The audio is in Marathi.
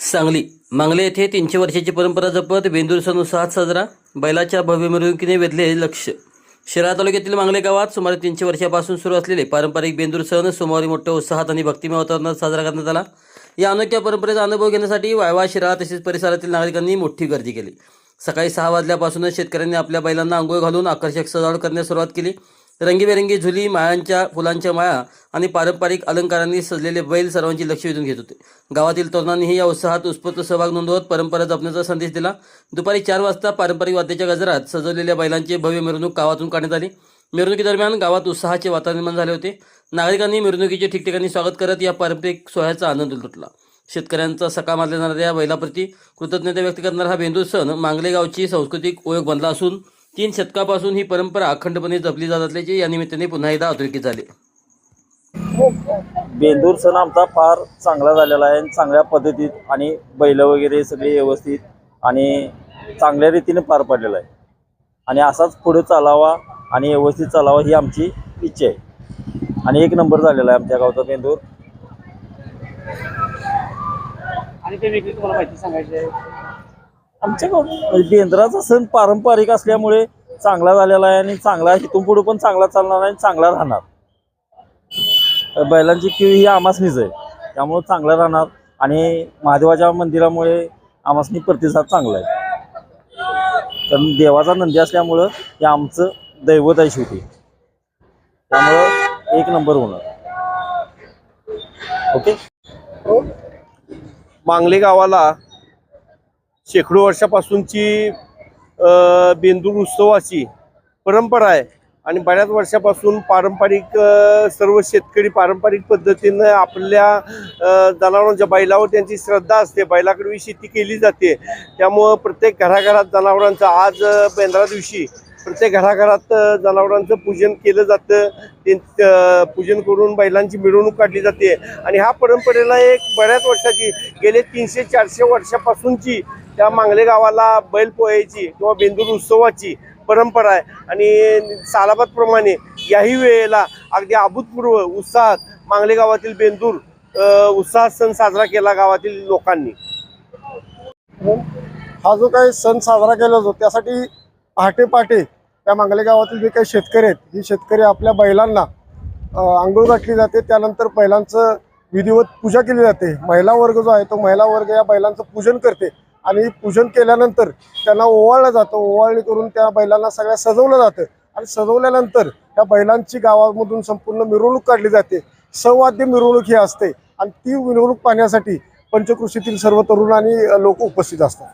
सांगली मांगले येथे 300 वर्षाची परंपरा जपत बेंदूर सण उत्साहात साजरा. बैलाच्या भव्य मिरवणुकीने वेधले लक्ष. शिराळा तालुक्यातील मांगले गावात सुमारे 300 वर्षापासून सुरू असलेले पारंपरिक बेंदूर सण सोमवारी मोठ्या उत्साहात आणि भक्तिमय वातावरणात साजरा करण्यात आला. या अनोख्या परंपरेचा अनुभव घेण्यासाठी वायवा, शिराळा तसेच परिसरातील नागरिकांनी मोठी गर्दी केली. सकाळी 6 वाजल्यापासूनच शेतकऱ्यांनी आपल्या बैलांना अंघोळ घालून आकर्षक सजावट करण्यास सुरुवात केली. रंगीबेरंगी झुली, माळांच्या फुलांच्या माळा आणि पारंपरिक अलंकारांनी सजलेले बैल सर्वांची लक्ष वेधून घेत होते. गावातील तरुणांनीही या उत्साहात उत्स्फूर्त सहभाग नोंदवत परंपरा जपण्याचा संदेश दिला. दुपारी 4 वाजता पारंपरिक वाद्याच्या गजरात सजवलेल्या बैलांची भव्य मिरवणूक गावातून काढण्यात आली. मिरवणुकीदरम्यान गावात उत्साहाचे वातावरण निर्माण झाले होते. नागरिकांनी मिरवणुकीचे ठिकठिकाणी स्वागत करत या पारंपरिक सोहळ्याचा आनंद लुटला. शेतकऱ्यांचा सकाळ मानल्या जाणाऱ्या बैलाप्रती कृतज्ञता व्यक्त करणारा हा बेंदूर सण मांगले गावची सांस्कृतिक ओळख बनला असून 3 शतकापासून ही परंपरा अखंडपणे जपली जात असल्याचे या निमित्ताने पुन्हा एकदा अधोरेखित झाले. बेंदूर सण आमचा फार चांगला झालेला आहे. चांगल्या पद्धतीत आणि बैल वगैरे सगळे व्यवस्थित आणि चांगल्या रीतीने पार पडलेला आहे आणि असाच पुढे चालावा आणि व्यवस्थित चालावा ही आमची इच्छा आहे आणि 1 नंबर झालेला आहे आमच्या गावचा बेंदूर. आणि ते वेगळी तुम्हाला माहिती सांगायची आहे. आमच्या गावात बेंद्राचा सण पारंपरिक असल्यामुळे चांगला झालेला आहे आणि चांगला इथून पुढे पण चांगला चालणार आणि चांगला राहणार. बैलांची किव ही आमासनीच आहे त्यामुळे चांगलं राहणार आणि महादेवाच्या मंदिरामुळे आमासनी प्रतिसाद चांगला आहे. कारण देवाचा नंदी असल्यामुळं हे आमचं दैवत आहे शेवटी, त्यामुळं 1 नंबर होणार. ओके. मांगले गावाला शेकडो वर्षापासूनची बेंदूर उत्सवाची परंपरा आहे आणि बऱ्याच वर्षापासून पारंपरिक सर्व शेतकरी पारंपरिक पद्धतीनं आपल्या जनावरांच्या बैलावर त्यांची श्रद्धा असते. बैलाकडे शेती केली जाते त्यामुळं प्रत्येक घराघरात जनावरांचं आज बेंद्रा दिवशी प्रत्येक घराघरात जनावरांचं पूजन केलं जातं. ते पूजन करून बैलांची मिरवणूक काढली जाते आणि ह्या परंपरेला एक बऱ्याच वर्षाची गेले 300-400 वर्षापासूनची त्या मांगले गावाला बैल पोहायची किंवा बेंदूर उत्सवाची परंपरा आहे आणि सालाबादप्रमाणे याही वेळेला अगदी अभूतपूर्व उत्साहात मांगले गावातील बेंदूर उत्साहात सण साजरा केला गावातील लोकांनी. हा जो काही सण साजरा केला जातो त्यासाठी पहाटे त्या मांगले गावातील जे काही शेतकरी आहेत ही शेतकरी आपल्या बैलांना आंघोळ घातली जाते. त्यानंतर बैलांचं विधिवत पूजा केली जाते. महिला वर्ग जो आहे तो महिला वर्ग या बैलांचं पूजन करते आणि पूजन केल्यानंतर त्यांना ओवाळलं जातं. ओवाळणी करून त्या बैलांना सगळ्या सजवलं जातं आणि सजवल्यानंतर त्या बैलांची गावामधून संपूर्ण मिरवणूक काढली जाते. सवाद्य मिरवणूक ही असते आणि ती मिरवणूक पाहण्यासाठी पंचकृषीतील सर्व तरुण आणि लोक उपस्थित असतात.